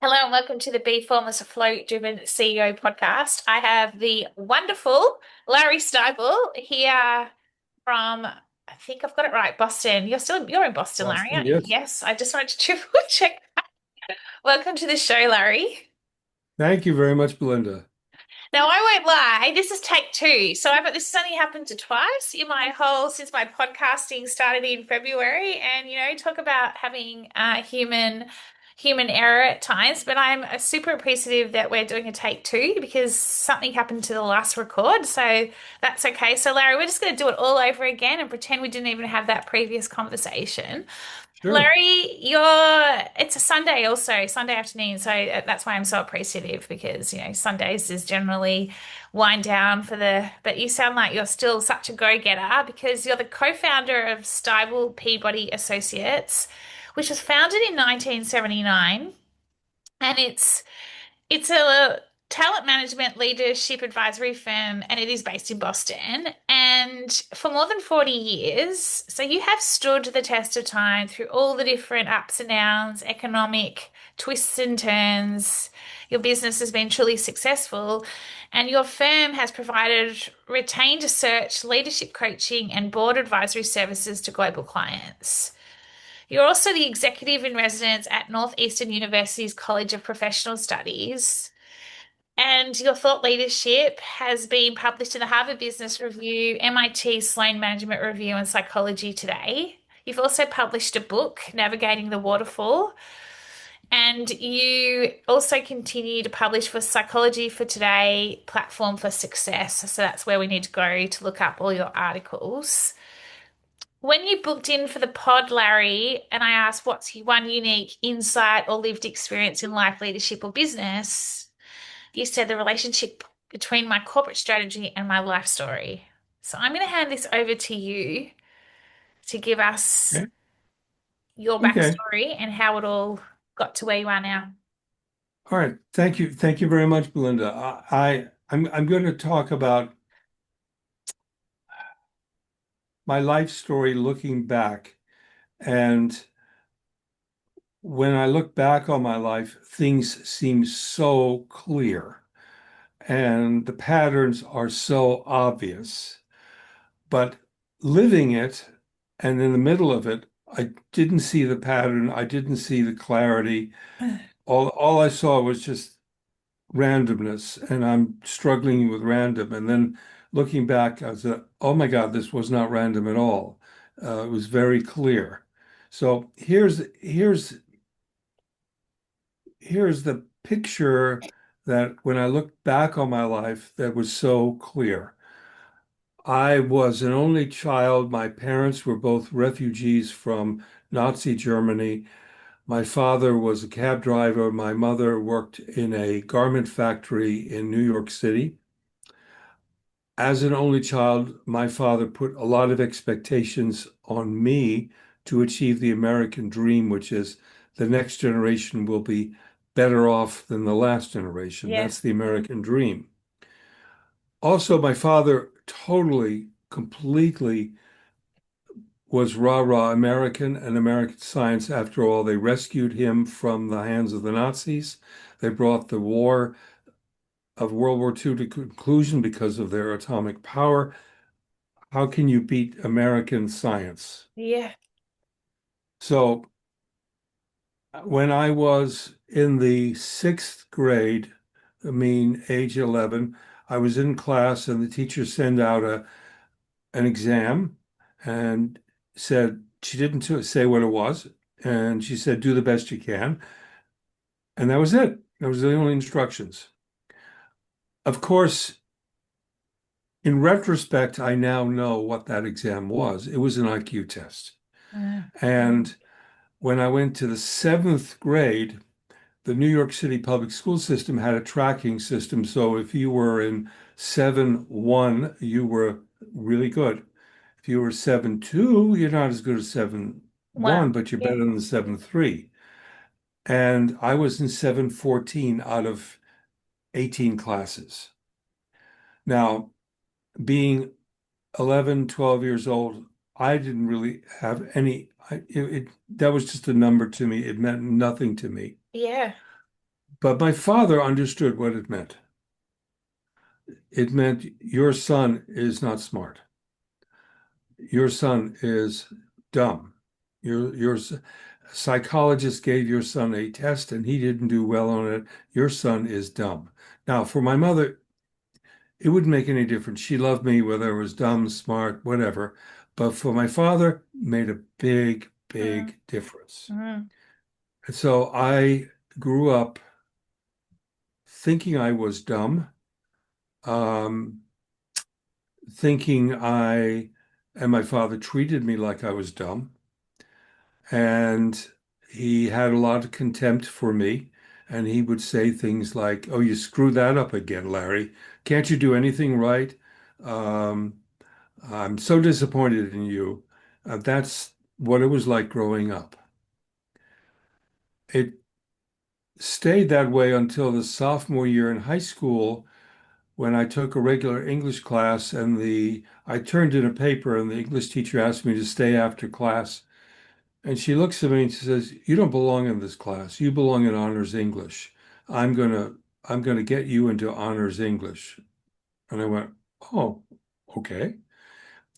Hello and welcome to the Bee Formless Flow-Driven CEO podcast. I have the wonderful Larry Stybel here from, I think I've got it right, Boston. You're in Boston, Larry, Boston, aren't you? yes. Yes, I just wanted to triple check. Welcome to the show, Larry. Thank you very much, Belinda. Now, I won't lie, this is take two. This has only happened to twice in my whole, since my podcasting started in February. And, talk about having human error at times. But I'm super appreciative that we're doing a take two because something happened to the last record. So that's okay. So, Larry, we're just going to do it all over again and pretend we didn't even have that previous conversation. Sure. Larry, it's a Sunday also, Sunday afternoon. So that's why I'm so appreciative because, Sundays is generally wind down but you sound like you're still such a go-getter because you're the co-founder of Stybel Peabody Associates, which was founded in 1979. And it's a talent management leadership advisory firm, and it is based in Boston. And for more than 40 years, so you have stood the test of time through all the different ups and downs, economic twists and turns. Your business has been truly successful, and your firm has provided retained search, leadership coaching, and board advisory services to global clients. You're also the executive in residence at Northeastern University's College of Professional Studies. And your thought leadership has been published in the Harvard Business Review, MIT Sloan Management Review, and Psychology Today. You've also published a book, Navigating the Waterfall, and you also continue to publish for Psychology for Today, Platform for Success. So that's where we need to go to look up all your articles. When you booked in for the pod, Larry, and I asked what's one unique insight or lived experience in life, leadership, or business, you said the relationship between my corporate strategy and my life story. So I'm going to hand this over to you to give us Okay. your Okay. backstory and how it all got to where you are now. All right. Thank you. Thank you very much, Belinda. I'm going to talk about my life story looking back. And when I look back on my life, things seem so clear and the patterns are so obvious. But living it and in the middle of it, I didn't see the pattern. I didn't see the clarity. All I saw was just randomness, and I'm struggling with random. And then looking back, I was like, oh my God, this was not random at all. It was very clear. So here's the picture that when I look back on my life, that was so clear. I was an only child. My parents were both refugees from Nazi Germany. My father was a cab driver. My mother worked in a garment factory in New York City. As an only child, my father put a lot of expectations on me to achieve the American dream, which is the next generation will be better off than the last generation. Yeah. That's the American dream. Also, my father totally, completely was rah-rah American and American science. After all, they rescued him from the hands of the Nazis. They brought the war of World War II to conclusion because of their atomic power. How can you beat American science? Yeah. So when I was in the sixth grade, I mean, age 11, I was in class and the teacher sent out an exam and said, she didn't say what it was. And she said, do the best you can. And that was it. That was the only instructions. Of course, in retrospect, I now know what that exam was. It was an IQ test. Mm. And when I went to the seventh grade, the New York City public school system had a tracking system. So if you were in 7-1, you were really good. If you were 7-2, you're not as good as Wow. 7-1, but you're Yeah. better than 7-3. And I was in 7-14 out of 18 classes. Now, being 11, 12 years old, I didn't really have any, that was just a number to me. It meant nothing to me. Yeah. But my father understood what it meant. It meant your son is not smart. Your son is dumb. Your psychologist gave your son a test and he didn't do well on it. Your son is dumb. Now, for my mother, it wouldn't make any difference. She loved me whether I was dumb, smart, whatever. But for my father, it made a big, Mm, big difference. mm, And so I grew up thinking I was dumb, um, thinking and my father treated me like I was dumb. And he had a lot of contempt for me. And he would say things like, "Oh, you screwed that up again, Larry. Can't you do anything right? Um, I'm so disappointed in you." That's what it was like growing up. It stayed that way until the sophomore year in high school when I took a regular English class and I turned in a paper and the English teacher asked me to stay after class. And she looks at me and she says, "You don't belong in this class. You belong in honors English. I'm gonna I'm gonna get you into honors English." And I went, "Oh, okay."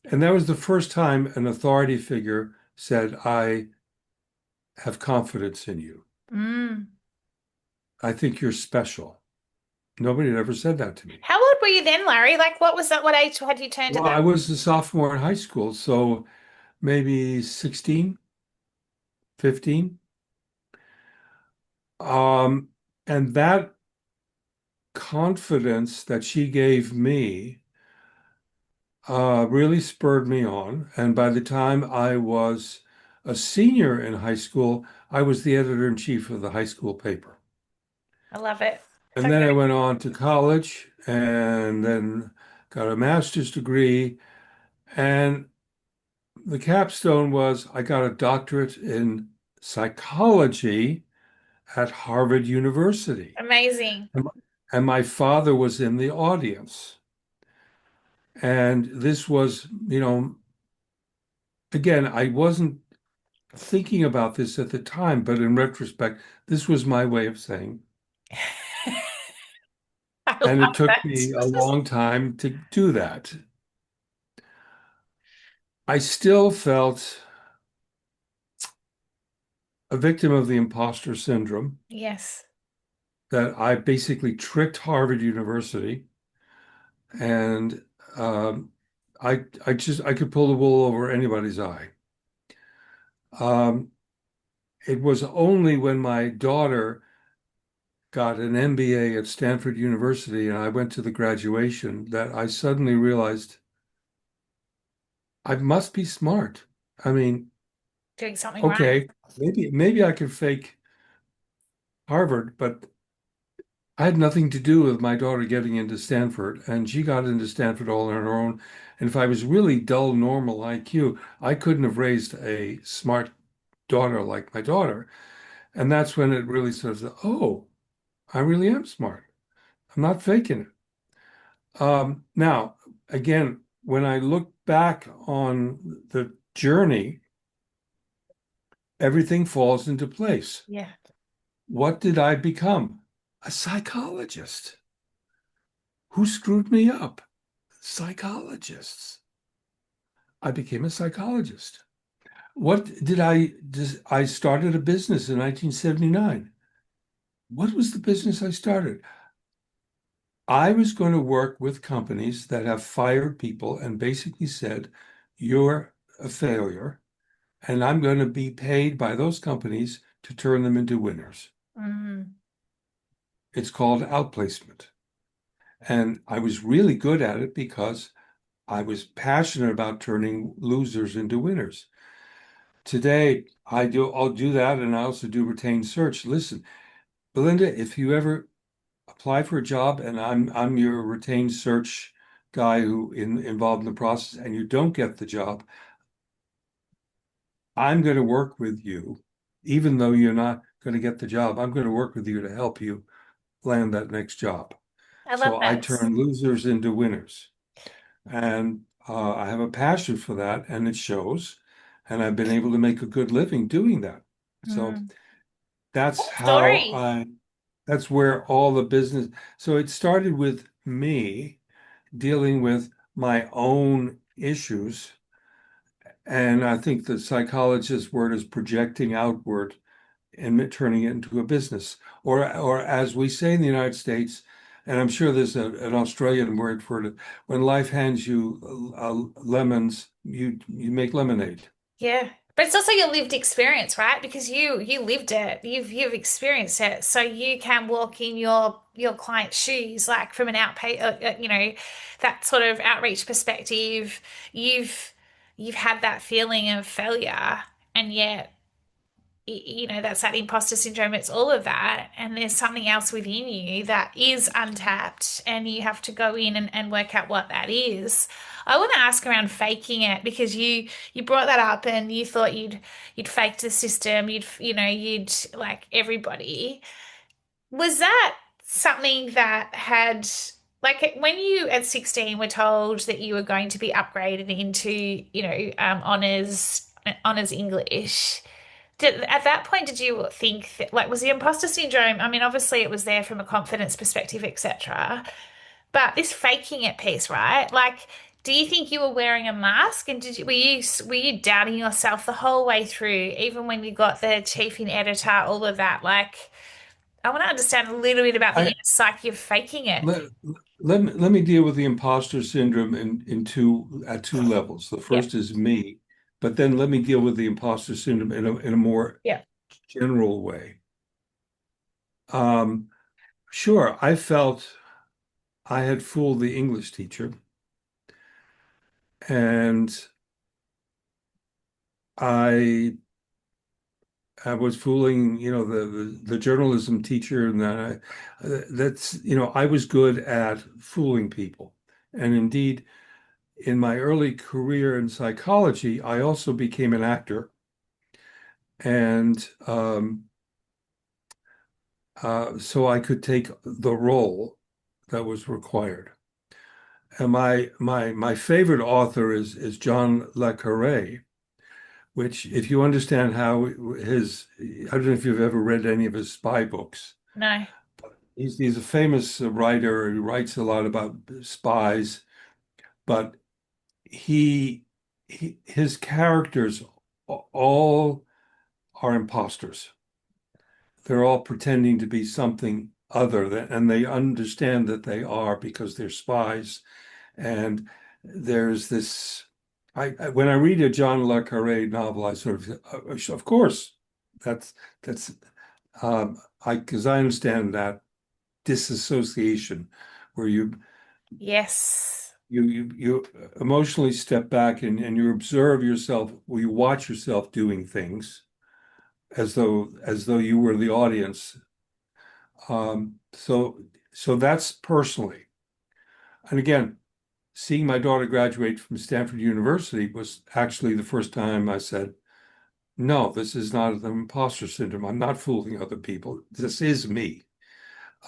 And that was the first time an authority figure said, "I have confidence in you. mm. I think you're special." Nobody had ever said that to me. How old were you then, Larry? Like, what was that? What age had you turned at Well, that? I was a sophomore in high school, so maybe 16, 15. Um, and that confidence that she gave me really spurred me on. And by the time I was a senior in high school, I was the editor-in-chief of the high school paper. I love it. So And then I went on to college and then got a master's degree. And the capstone was I got a doctorate in psychology at Harvard University. amazing. And and my father was in the audience. And this was, again, I wasn't thinking about this at the time, but in retrospect, this was my way of saying. I And it love took that. me a long time to do that. I still felt a victim of the imposter syndrome, Yes. that I basically tricked Harvard University and I could pull the wool over anybody's eye. Um, it was only when my daughter got an MBA at Stanford University and I went to the graduation that I suddenly realized I must be smart. I mean, Doing something right. okay, maybe I could fake Harvard, but I had nothing to do with my daughter getting into Stanford, and she got into Stanford all on her own. And if I was really dull, normal IQ, I couldn't have raised a smart daughter like my daughter. And that's when it really sort of, oh, I really am smart. I'm not faking it. Now, again, when I look back on the journey, everything falls into place. Yeah. What did I become? A psychologist. Who screwed me up? Psychologists. I became a psychologist. I started a business in 1979. What was the business I started? I was going to work with companies that have fired people and basically said, "You're a failure, and I'm going to be paid by those companies to turn them into winners." Mm. It's called outplacement. And I was really good at it because I was passionate about turning losers into winners. Today, I'll do that, and I also do retained search. Listen, Belinda, if you ever apply for a job and I'm your retained search guy involved in the process and you don't get the job, I'm going to work with you. Even though you're not going to get the job, I'm going to work with you to help you land that next job. I love So I that. turn losers into winners. And I have a passion for that, and it shows. And I've been able to make a good living doing that. So Mm. that's Cool how story. I that's where all the business. So it started with me dealing with my own issues. And I think the psychologist's word is projecting outward and turning it into a business. Or as we say in the United States, and I'm sure there's an Australian word for it, when life hands you lemons, you make lemonade. Yeah. But it's also your lived experience, right? Because you lived it. You've experienced it. So you can walk in your client's shoes, like from an that sort of outreach perspective. You've you've had that feeling of failure, and yet that's that imposter syndrome. It's all of that. And there's something else within you that is untapped, and you have to go in and work out what that is. I want to ask around faking it because you brought that up and you thought you'd faked the system, you'd like everybody. Was that something that had like when you at 16 were told that you were going to be upgraded into, honors English? At that point, did you think that, like, was the imposter syndrome? I mean, obviously it was there from a confidence perspective, etc. But this faking it piece, right? Like, do you think you were wearing a mask, and were you doubting yourself the whole way through, even when you got the chief in editor, all of that? Like, I want to understand a little bit about the inner I psyche of faking it. let, let me deal with the imposter syndrome in two at two levels. The Yeah, first is me, but then let me deal with the imposter syndrome in a more yeah, general way. Um, sure, I felt I had fooled the English teacher, and I I was fooling, the journalism teacher, and that I was good at fooling people. And indeed, in my early career in psychology, I also became an actor, and so I could take the role that was required. And my favorite author is John Le Carre, which, if you understand how I don't know if you've ever read any of his spy books. no, He's a famous writer. He writes a lot about spies, but he, his characters all are imposters. They're all pretending to be something other than, and they understand that they are because they're spies. And there's this. When I read a John Le Carre novel, I sort of course, that's that's because I understand that disassociation where yes, you emotionally step back and you observe yourself, or you watch yourself doing things as though you were the audience. So that's personally. And again, seeing my daughter graduate from Stanford University was actually the first time I said, no, this is not the imposter syndrome. I'm not fooling other people. This is me.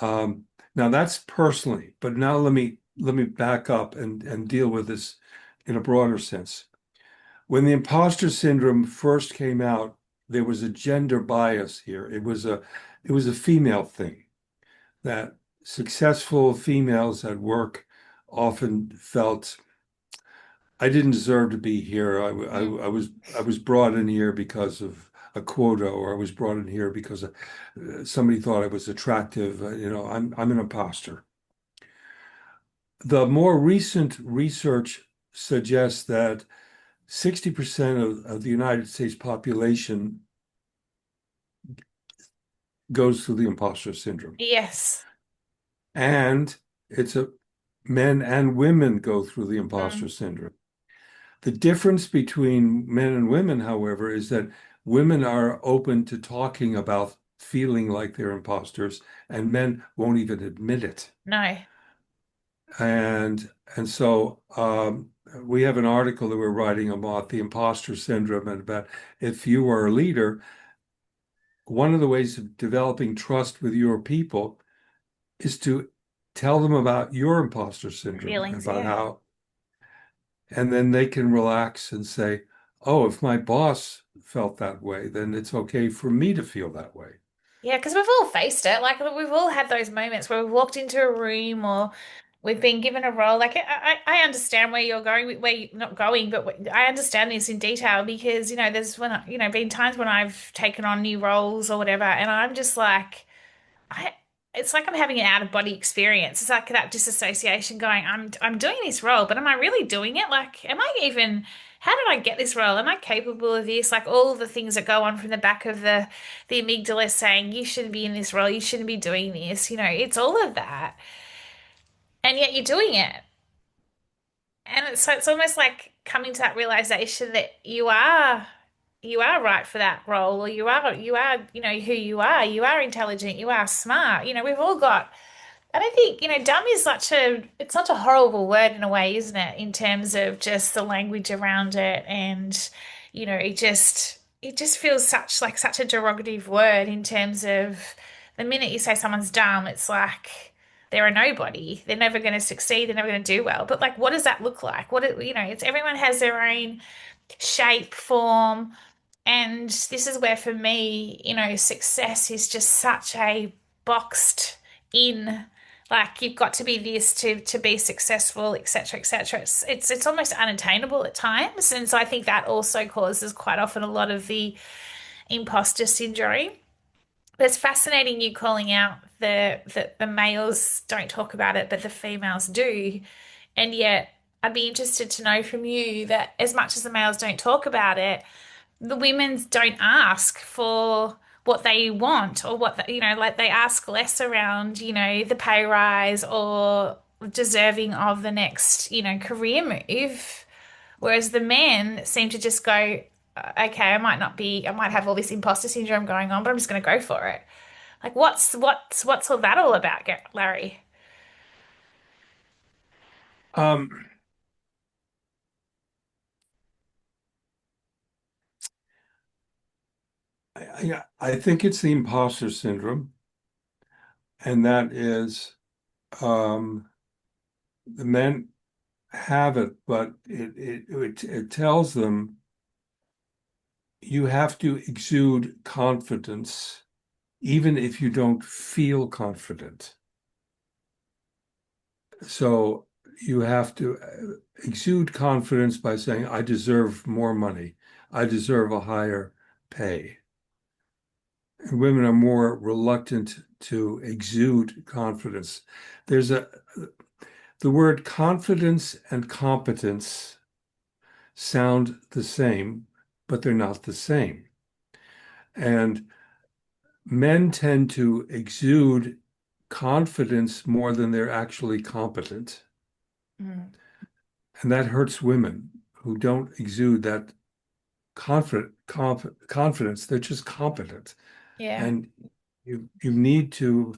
Now that's personally, but now let me back up and deal with this in a broader sense. When the imposter syndrome first came out, there was a gender bias here. It was a female thing that successful females at work often felt I didn't deserve to be here. mm, I was brought in here because of a quota, or I was brought in here because somebody thought I was attractive. I'm an imposter. The more recent research suggests that 60% of the United States population goes through the imposter syndrome. yes, And it's a men and women go through the imposter mm, syndrome. The difference between men and women, however, is that women are open to talking about feeling like they're imposters, and men won't even admit it. no, And so we have an article that we're writing about the imposter syndrome and about if you are a leader, one of the ways of developing trust with your people is to tell them about your imposter syndrome, feelings, about yeah. how, and then they can relax and say, oh, if my boss felt that way, then it's okay for me to feel that way. Yeah, because we've all faced it. Like we've all had those moments where we've walked into a room or we've been given a role. Like I understand where you're going, where you're not going, but I understand this in detail because, there's been times when I've taken on new roles or whatever, and I'm just like, I it's like I'm having an out of body experience. It's like that disassociation going, I'm doing this role, but am I really doing it? Like, am I even, how did I get this role? Am I capable of this? Like all the things that go on from the back of the amygdala saying you shouldn't be in this role, you shouldn't be doing this, it's all of that. And yet you're doing it. And it's almost like coming to that realization that you are right for that role, or you are, who you are. You are intelligent, you are smart. We've all got, I don't think, dumb is it's such a horrible word in a way, isn't it? In terms of just the language around it. And, it just feels such a derogative word in terms of the minute you say someone's dumb, it's like they're a nobody. They're never going to succeed. They're never going to do well. But like, what does that look like? It's everyone has their own shape, form. And this is where, for me, success is just such a boxed in, like you've got to be this to be successful, etc., etc. It's almost unattainable at times, and so I think that also causes quite often a lot of the imposter syndrome. But it's fascinating you calling out the males don't talk about it, but the females do, and yet I'd be interested to know from you that as much as the males don't talk about it, the women don't ask for what they want or like they ask less around, the pay rise or deserving of the next, career move. Whereas the men seem to just go, okay, I might have all this imposter syndrome going on, but I'm just going to go for it. Like, what's all that all about, Larry? Um, I think it's the imposter syndrome, and that is the men have it, but it tells them you have to exude confidence, even if you don't feel confident. So you have to exude confidence by saying, I deserve more money. I deserve a higher pay. And women are more reluctant to exude confidence. There's the word confidence and competence sound the same, but they're not the same. And men tend to exude confidence more than they're actually competent. Mm. And that hurts women who don't exude that confidence. They're just competent. Yeah. And you need to,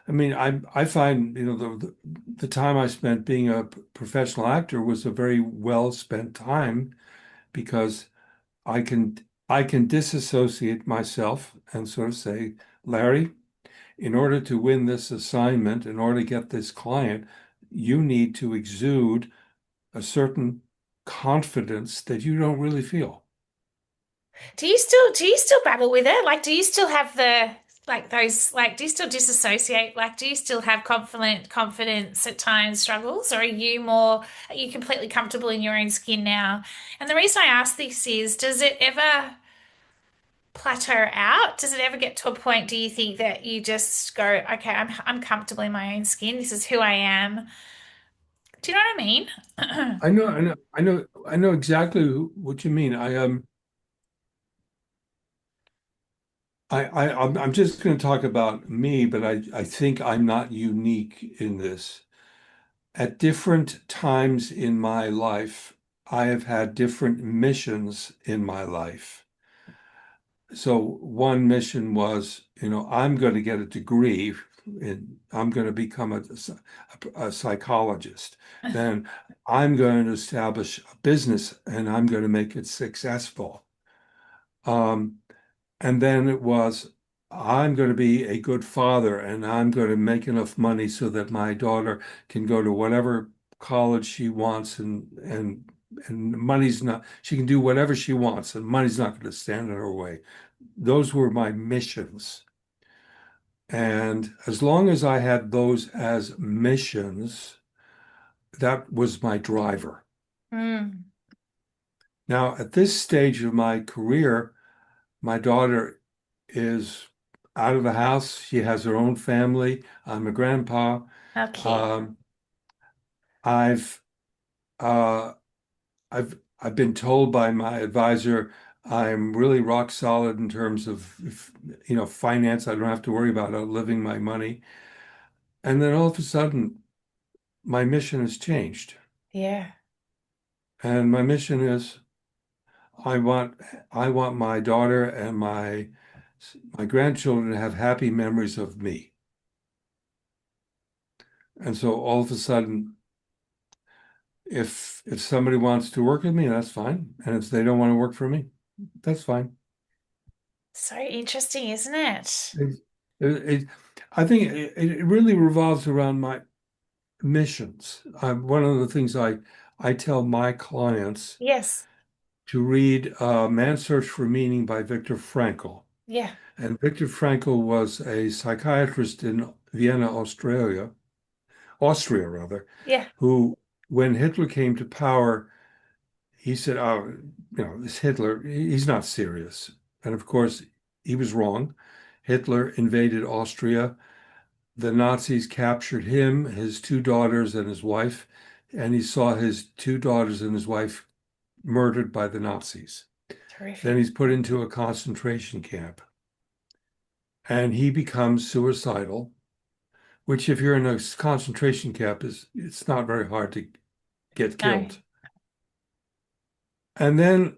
I mean, I find, the time I spent being a professional actor was a very well spent time because I can I can disassociate myself and sort of say, Larry, in order to win this assignment, in order to get this client, you need to exude a certain confidence that you don't really feel. Do you still battle with it? Like, do you still have those, like, do you still disassociate? Like, do you still have confidence at times struggles, or are you completely comfortable in your own skin now? And the reason I ask this is, does it ever plateau out? Does it ever get to a point, do you think, that you just go, okay, I'm comfortable in my own skin. This is who I am. Do you know what I mean? I know exactly what you mean. I'm just going to talk about me, but I think I'm not unique in this. At different times in my life, I have had different missions in my life. So one mission was, I'm going to get a degree I'm going to become a psychologist. Then I'm going to establish a business and I'm going to make it successful. Um, and then it was, I'm going to be a good father and I'm going to make enough money so that my daughter can go to whatever college she wants and money's not, she can do whatever she wants and money's not going to stand in her way. Those were my missions. And as long as I had those as missions, that was my driver. Mm. Now, at this stage of my career, my daughter is out of the house. She has her own family. I'm a grandpa. Okay. Um, I've uh, I've been told by my advisor I'm really rock solid in terms of finance. I don't have to worry about outliving my money. And then all of a sudden, my mission has changed. Yeah. And my mission is I want I want my daughter and my grandchildren to have happy memories of me. And so all of a sudden, if somebody wants to work with me, that's fine. And if they don't want to work for me, that's fine. So interesting, isn't it? It, it, I think it really revolves around my missions. One of the things I tell my clients Yes. to read Man's Search for Meaning by Viktor Frankl. Yeah. And Viktor Frankl was a psychiatrist in Vienna, Austria rather, Yeah. who, when Hitler came to power, he said, "Oh, this Hitler, he's not serious." And of course, he was wrong. Hitler invaded Austria. The Nazis captured him, his two daughters, and his wife, and he saw his two daughters and his wife murdered by the Nazis. Then Terrific. he's put into a concentration camp, and he becomes suicidal, which if you're in a concentration camp is it's not very hard to get No. killed. And then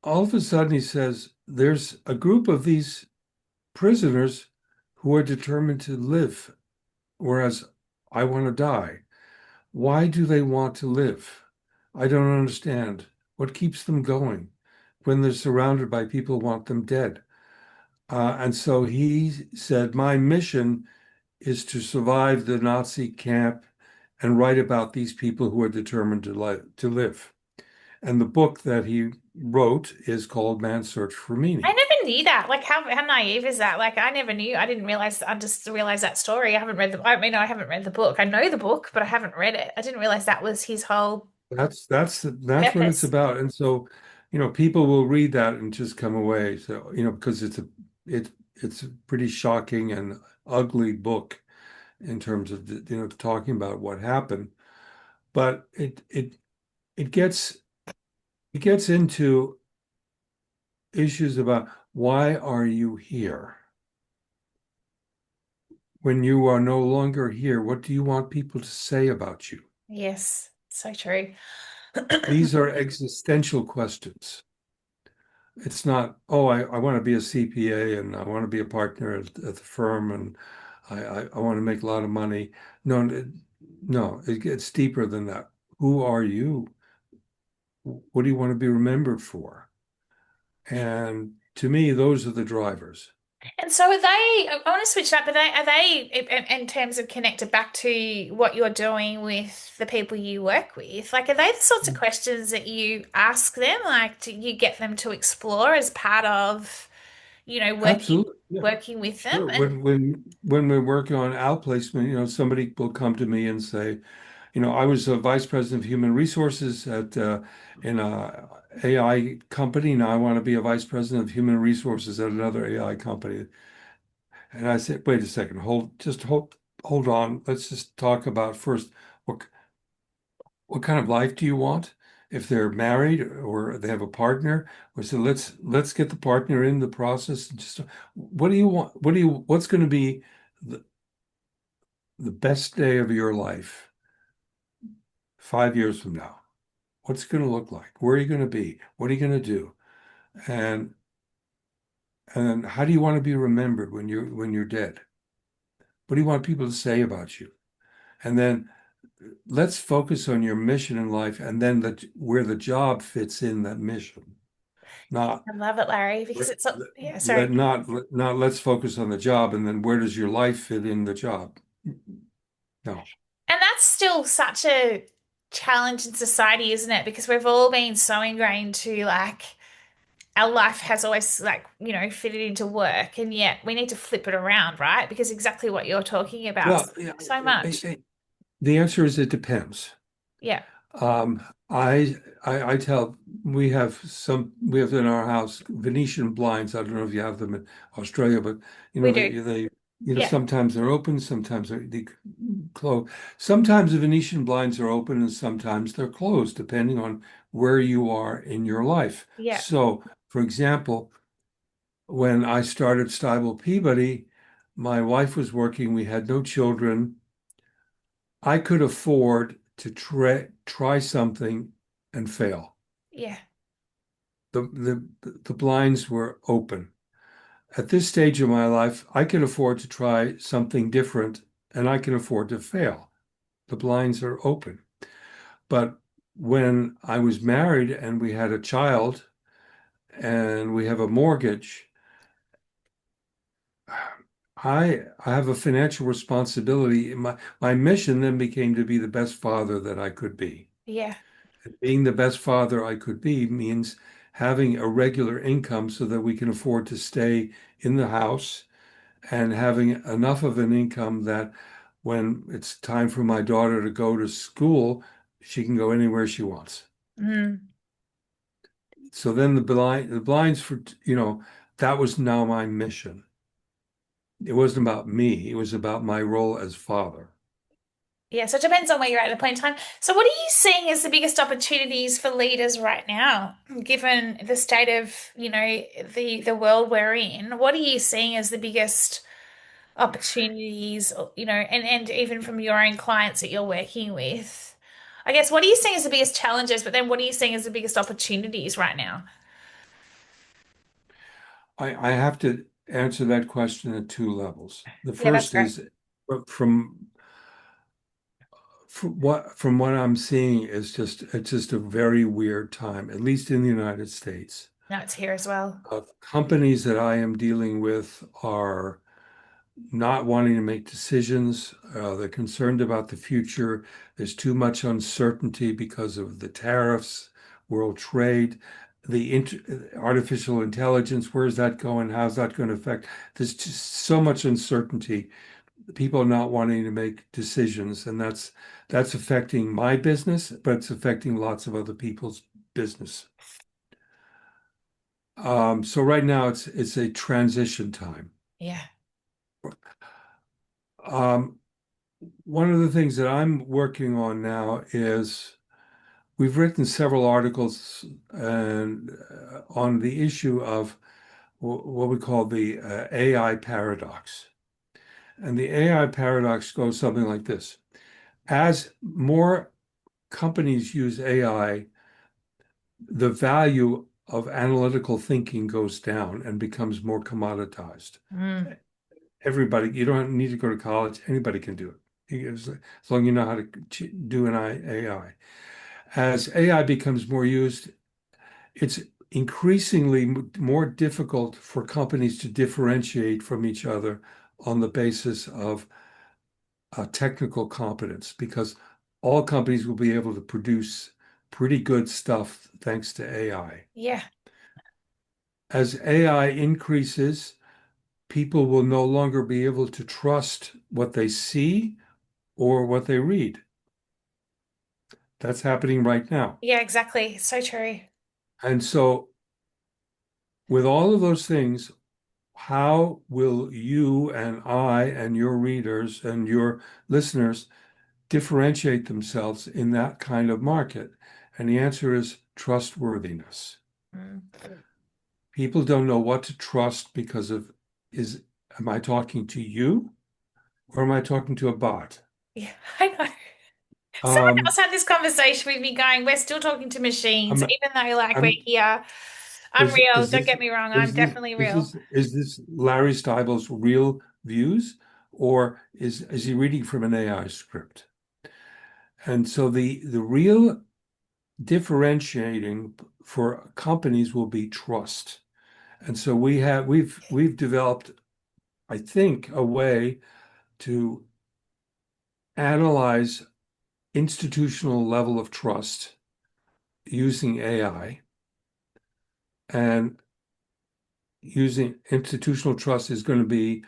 all of a sudden he says, there's a group of these prisoners who are determined to live, whereas I want to die. Why do they want to live? I don't understand. What keeps them going when they're surrounded by people who want them dead? And so he said, my mission is to survive the Nazi camp and write about these people who are determined to live. And the book that he wrote is called Man's Search for I Meaning. never knew that. Like how naive is that? Like I never knew. I didn't realize I just realized that story. I haven't read the I mean I haven't read the book. I know the book, but I haven't read it. I didn't realize that was his whole That's what it's purpose. about. And so, people will read that and just come away. So, because it's a pretty shocking and ugly book in terms of talking about what happened. But it gets it gets into issues about why are you here? When you are no longer here, what do you want people to say about you? Yes, so true. These are existential questions. It's not, oh, I want to be a CPA and I want to be a partner at the firm and I want to make a lot of money. No, no, it gets deeper than that. Who are you? What do you want to be remembered for? And to me, those are the drivers. And so are they, I want to switch up, but are they in terms of connected back to what you're doing with the people you work with? Like, are they the sorts of questions that you ask them? Like, do you get them to explore as part of, Absolutely. Yeah, working with them? sure. And When we're working on outplacement, somebody will come to me and say, I was a vice president of human resources at in a AI company. Now I want to be a vice president of human resources at another AI company. And I said, wait a second, hold on. Let's just talk about first what what kind of life do you want? If they're married or they have a partner, we said let's get the partner in the process. And just what do you want? What's going to be the, the best day of your life 5 years from now? What's it going to look like? Where are you going to be? What are you going to do? And and how do you want to be remembered when you're dead? What do you want people to say about you? And then let's focus on your mission in life and then where the job fits in that mission. Not I love it, Larry, because let, it's, let, yeah, let- sorry. not not let's focus on the job and then where does your life fit in the job? No. And that's still such a challenge in society, isn't it? Because we've all been so ingrained to like, our life has always like, fitted into work, and yet we need to flip it around, right? Because exactly what you're talking about Well, yeah, so much. the answer is it depends. Yeah, Um, I tell we have in our house Venetian blinds. I don't know if you have them in Australia, but we do. Yeah, sometimes they're open, sometimes they close. Sometimes the Venetian blinds are open and sometimes they're closed, depending on where you are in your life. yeah, So, for example, when I started Stybel Peabody, my wife was working, we had no children. I could afford to try something and fail. yeah, The blinds were open. At this stage of my life, I can afford to try something different and I can afford to fail. The blinds are open. But when I was married and we had a child and we have a mortgage, I have a financial responsibility. My mission then became to be the best father that I could be. yeah. Being the best father I could be means having a regular income so that we can afford to stay in the house and having enough of an income that when it's time for my daughter to go to school, she can go anywhere she wants. Mm. So then the blinds for, that was now my mission. It wasn't about me. It was about my role as father. Yeah, so it depends on where you're at the point in time. So what are you seeing as the biggest opportunities for leaders right now, given the state of, the world we're in? What are you seeing as the biggest opportunities, and even from your own clients that you're working with? I guess, what are you seeing as the biggest challenges, but then what are you seeing as the biggest opportunities right now? I have to answer that question at two levels. The Yeah, that's first great. is from from what I'm seeing is it's just a very weird time, at least in the United States. No, it's here as well. Companies that I am dealing with are not wanting to make decisions. They're concerned about the future. There's too much uncertainty because of the tariffs, world trade, the artificial intelligence. Where's that going? How's that going to affect? There's just so much uncertainty. People not wanting to make decisions, and that's affecting my business, but it's affecting lots of other people's business. So right now it's a transition time. Yeah. Um, One of the things that I'm working on now is we've written several articles and on the issue of what we call the AI paradox. And the AI paradox goes something like this. As more companies use AI, the value of analytical thinking goes down and becomes more commoditized. Mm. Everybody, you don't need to go to college, anybody can do it. As long as you know how to do an AI. As AI becomes more used, it's increasingly more difficult for companies to differentiate from each other on the basis of technical competence because all companies will be able to produce pretty good stuff thanks to AI. Yeah. As AI increases, people will no longer be able to trust what they see or what they read. That's happening right now. Yeah, exactly. So true. And so, with all of those things, how will you and I and your readers and your listeners differentiate themselves in that kind of market? And the answer is trustworthiness. Mm. People don't know what to trust because of am I talking to you or am I talking to a bot? Yeah, I know. Someone Um, else had this conversation with me going, we're still talking to machines, I'm, even though like we're I'm, here. I'm real. is Don't this, get me wrong. I'm definitely real. is this Larry Stybel's real views or is he reading from an AI script? And so the real differentiating for companies will be trust. And so we've developed, I think, a way to analyze institutional level of trust using AI. And using institutional trust is going to be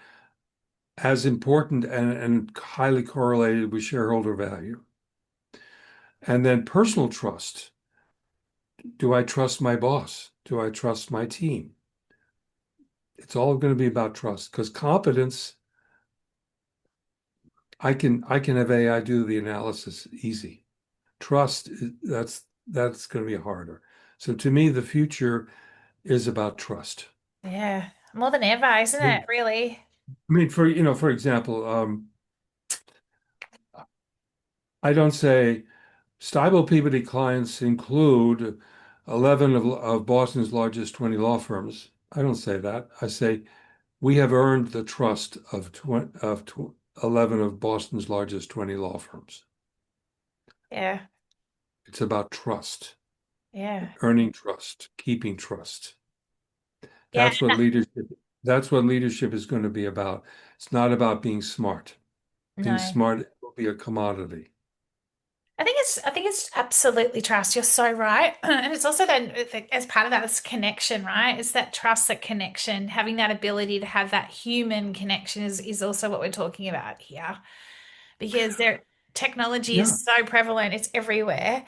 as important and highly correlated with shareholder value. And then personal trust. Do I trust my boss? Do I trust my team? It's all going to be about trust because competence, I can have AI do the analysis easy. Trust, that's going to be harder. So to me, the future is about trust. Yeah, more than ever, isn't it? Really? I mean, for example, I don't say Stybel Peabody clients include 11 of Boston's largest 20 law firms. I don't say that. I say we have earned the trust of 11 of Boston's largest 20 law firms. Yeah, It's about trust, yeah, earning trust, keeping trust. yeah. That's what leadership, that's what leadership is going to be about. It's not about being smart. Being No. smart will be a commodity. I think it's absolutely trust. You're so right. And it's also then as part of that, it's connection, right? It's that trust, that connection, having that ability to have that human connection is also what we're talking about here. Because technology Yeah. is so prevalent, it's everywhere.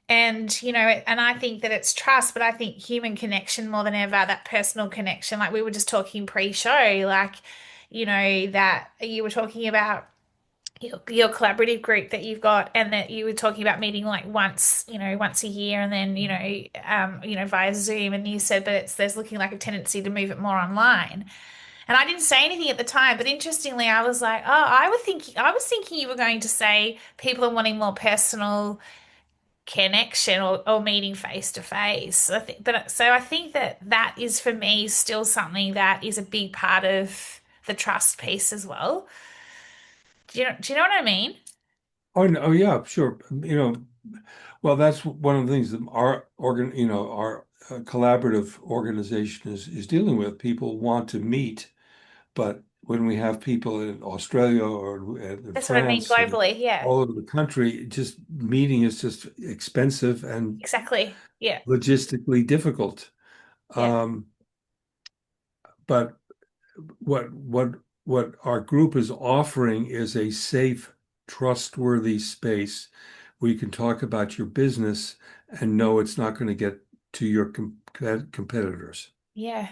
And, and I think that it's trust, but I think human connection more than ever, that personal connection. Like we were just talking pre-show, like, that you were talking about your collaborative group that you've got and that you were talking about meeting like once a year and then via Zoom, and you said but there's looking like a tendency to move it more online, and I didn't say anything at the time, but interestingly I was like, oh, I was thinking you were going to say people are wanting more personal connection or meeting face to face. I think that is for me still something that is a big part of the trust piece as well. Do you know what I mean? Oh, no, oh yeah, sure. Well, that's one of the things that our collaborative organization is dealing with. People want to meet, but when we have people in Australia or in That's what I mean France and globally. Yeah, all over the country, just meeting is just expensive and exactly. Yeah, logistically difficult. yeah, Um, but what our group is offering is a safe, trustworthy space where you can talk about your business and know it's not going to get to your competitors. yeah.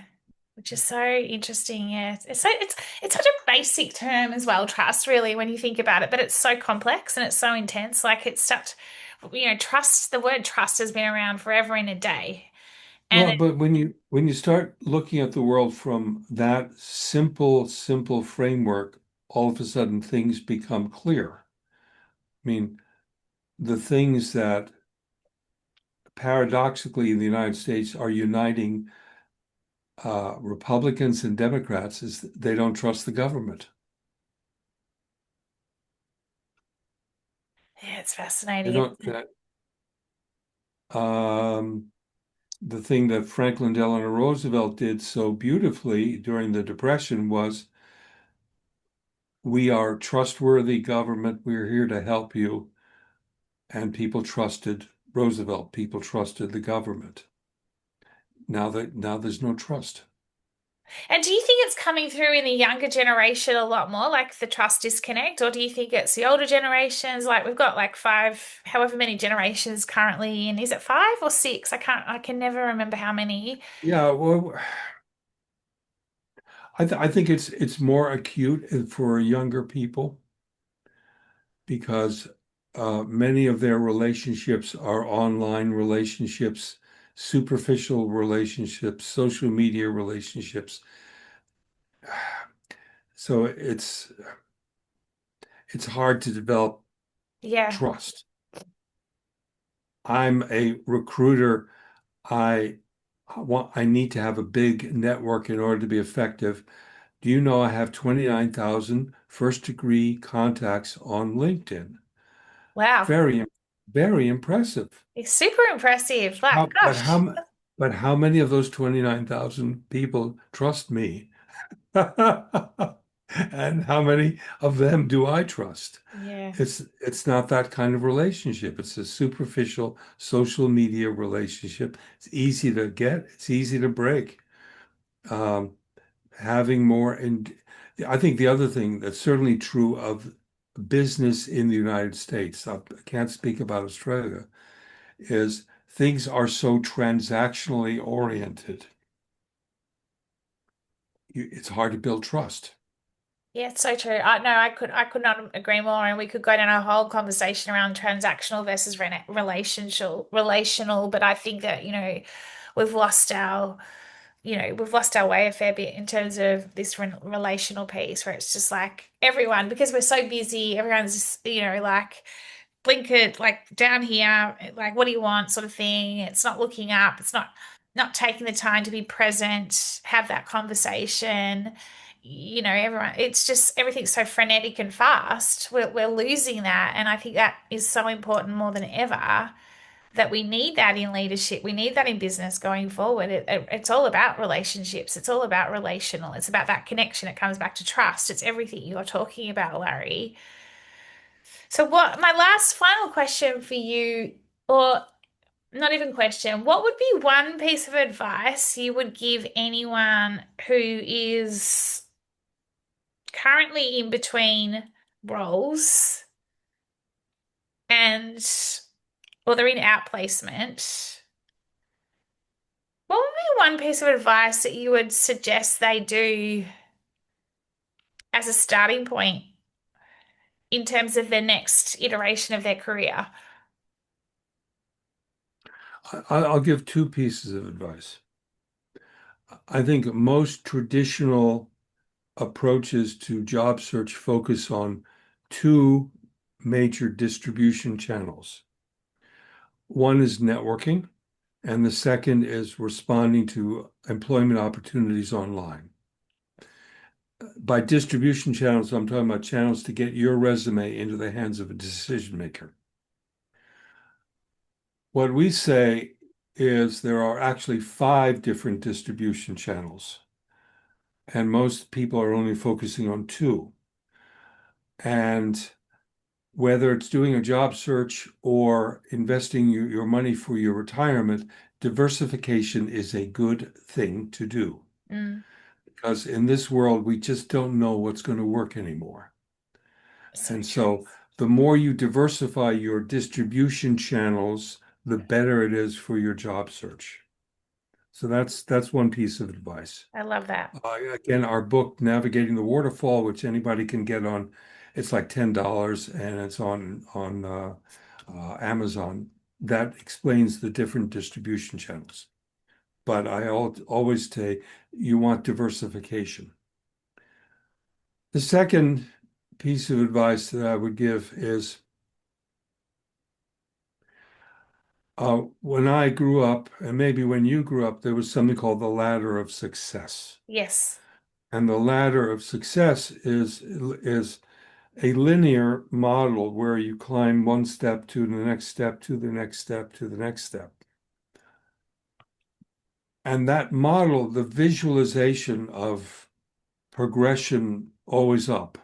Which is so interesting. Yeah, it's such a basic term as well, trust, really, when you think about it. But it's so complex and it's so intense. Like it's such, trust. The word trust has been around forever in a day, and Well, but when you start looking at the world from that simple framework, all of a sudden things become clear. I mean, the things that paradoxically in the United States are uniting Republicans and Democrats is they don't trust the government. yeah, it's They fascinating. don't. Um, the thing that Franklin Delano Roosevelt did so beautifully during the Depression was, we are trustworthy government. We're here to help you. And people trusted Roosevelt. People trusted the government. Now there's no trust. And do you think it's coming through in the younger generation a lot more, like the trust disconnect, or do you think it's the older generations? Like we've got like five, however many generations currently, and is it five or six? I can never remember how many. Yeah, well, I think it's more acute for younger people because many of their relationships are online relationships, superficial relationships, social media relationships. So it's hard to develop Yeah. trust. I'm a recruiter. I I need to have a big network in order to be effective. Do you know I have 29,000 first degree contacts on LinkedIn? Wow. Very, very impressive. It's super impressive. Like, How, but gosh. how, but how many of those 29,000 people trust me? And how many of them do I trust? Yeah. It's not that kind of relationship. It's a superficial social media relationship. It's easy to get, it's easy to break. um, having more. And I think the other thing that's certainly true of business in the United States, I can't speak about Australia, is things are so transactionally oriented. It's hard to build trust. Yeah, it's so true. No, I could not agree more. And we could go down a whole conversation around transactional versus relational. But I think that, we've lost our, we've lost our way a fair bit in terms of this relational piece where it's just like everyone, because we're so busy, everyone's just, like blinkered, like down here, like what do you want, sort of thing. It's not looking up. It's not taking the time to be present, have that conversation. Everyone, it's just everything's so frenetic and fast. We're losing that, and I think that is so important more than ever. That we need that in leadership. We need that in business going forward. It's all about relationships. It's all about relational. It's about that connection. It comes back to trust. It's everything you're talking about, Larry. So my last final question for you, or not even question, what would be one piece of advice you would give anyone who is currently in between roles and, or they're in outplacement? What would be one piece of advice that you would suggest they do as a starting point in terms of their next iteration of their career? I'll give two pieces of advice. I think most traditional approaches to job search focus on two major distribution channels. One is networking, and the second is responding to employment opportunities online. By distribution channels, I'm talking about channels to get your resume into the hands of a decision maker. What we say is there are actually five different distribution channels, and most people are only focusing on two. And whether it's doing a job search or investing your money for your retirement, diversification is a good thing to do. Mm, Because in this world, we just don't know what's going to work anymore. so And true. so the more you diversify your distribution channels, the better it is for your job search. So that's one piece of advice. I love that. Again, our book, Navigating the Waterfall, which anybody can get on, it's like $10 and it's on Amazon. That explains the different distribution channels. But I always say you want diversification. The second piece of advice that I would give is when I grew up, and maybe when you grew up, there was something called the ladder of success. Yes. And the ladder of success is a linear model where you climb one step to the next step to the next step to the next step. And that model, the visualization of progression always up,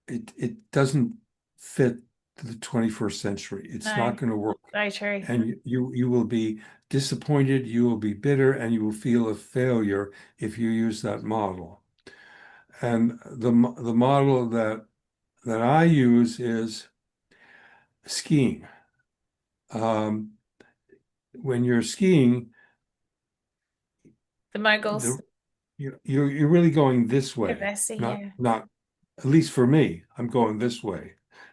it doesn't fit the 21st century. It's No, not going to work. so true. And you will be disappointed, you will be bitter, and you will feel a failure if you use that model. And the model that I use is skiing. Um, when you're skiing, The moguls, the you're really going this way, investing, not yeah. not at least for me, I'm going this way,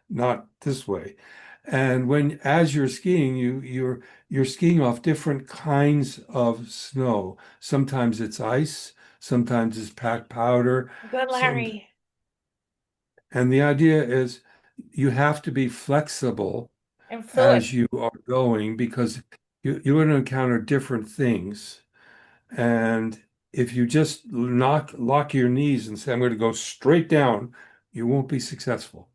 not this way. And when as you're skiing, you're skiing off different kinds of snow. Sometimes it's ice, sometimes it's packed powder, Good, some Larry. and the idea is you have to be flexible And fluid. as you are going because you're going to encounter different things. And if you just lock your knees and say, I'm going to go straight down, you won't be successful.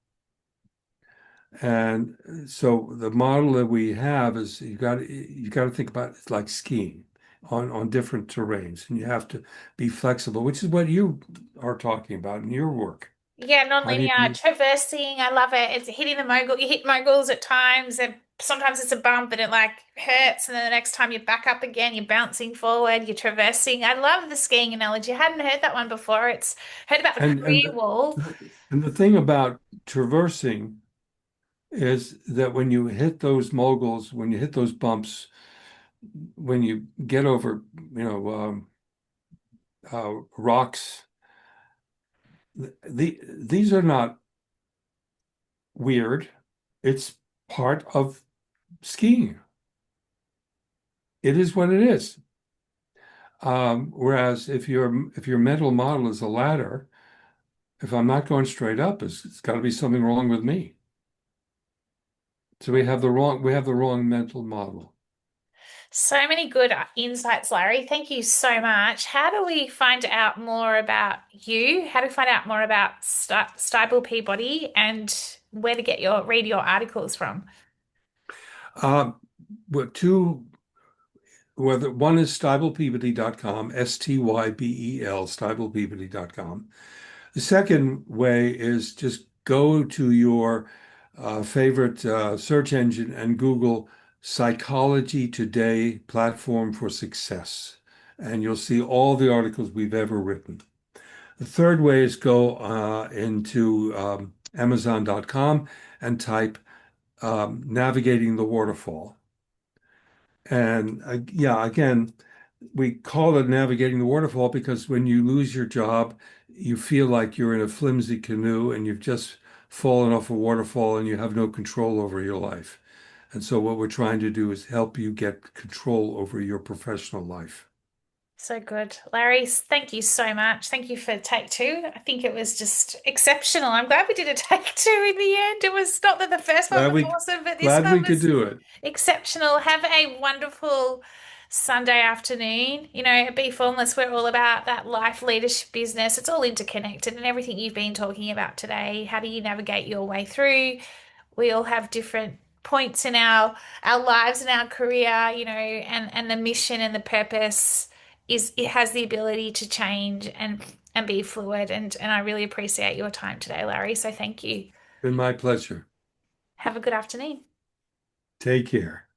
And so the model that we have is you got to think about it like skiing on different terrains, and you have to be flexible, which is what you are talking about in your work. Yeah, How do you non-linear, be traversing. I love it. It's hitting the mogul. You hit moguls at times. sometimes it's a bump and it like hurts, and then the next time you're back up again, you're bouncing forward, you're traversing. I love the skiing analogy. I hadn't heard that one before. It's heard about the And and career the, wall. and the thing about traversing is that when you hit those moguls, when you hit those bumps, when you get over, rocks, these are not weird. It's part of skiing. It is what it is. Whereas if your mental model is a ladder, if I'm not going straight up, it's got to be something wrong with me. So we have the wrong mental model. So many good insights, Larry. Thank you so much. How do we find out more about you? How do we find out more about Stybel Peabody and where to get your read your articles from? Uh, but two, whether one is stybelpeabody.com, Stybel, stybelpeabody.com. The second way is just go to your favorite search engine and Google Psychology Today Platform for Success, and you'll see all the articles we've ever written. The third way is go into Amazon.com and type Navigating the Waterfall. And yeah, again, we call it navigating the waterfall because when you lose your job, you feel like you're in a flimsy canoe and you've just fallen off a waterfall and you have no control over your life. And so what we're trying to do is help you get control over your professional life. So good. Larry, thank you so much. Thank you for take two. I think it was just exceptional. I'm glad we did a take two in the end. It was not that the first one Glad was we awesome, but this glad one we could was do it. exceptional. Have a wonderful Sunday afternoon. You know, at Bee Formless, we're all about that life leadership business. It's all interconnected, and everything you've been talking about today. How do you navigate your way through? We all have different points in our lives and our career, you know, and the mission and the purpose is it has the ability to change and be fluid, and I really appreciate your time today, Larry. So thank you. Been my pleasure. Have a good afternoon. Take care.